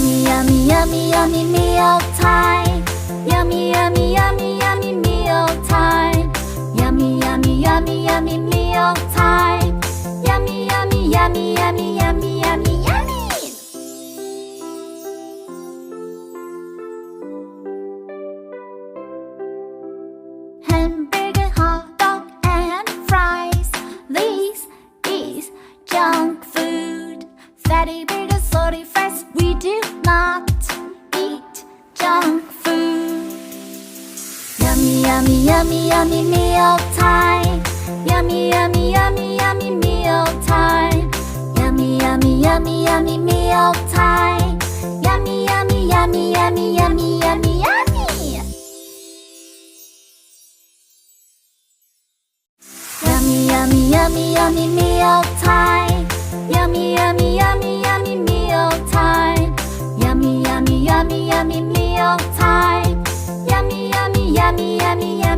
Yummy, yummy, yummy, yummy meal time. Yummy, yummy, yummy, yummy meal time. Yummy, yummy, yummy, yummy meal time. Yummy, yummy, yummy, yummy, yummy, yummy, yummy. Hamburger, hot dog, and fries. This is junk food. Fatty burgers, salty fries. We do not eat junk food. Yummy, yummy, yummy, yummy meal time. Yummy, yummy, yummy, yummy meal time. Yummy, yummy, yummy, yummy meal time. Yummy, yummy, yummy, yummy, yummy, yummy, yummy. Yummy, yummy, yummy, yummy meal time. Yummy, yummy, yummy, yummy meal time. Yummy, yummy, yummy, yummy meal time. Yummy, yummy, yummy, yummy, yummy.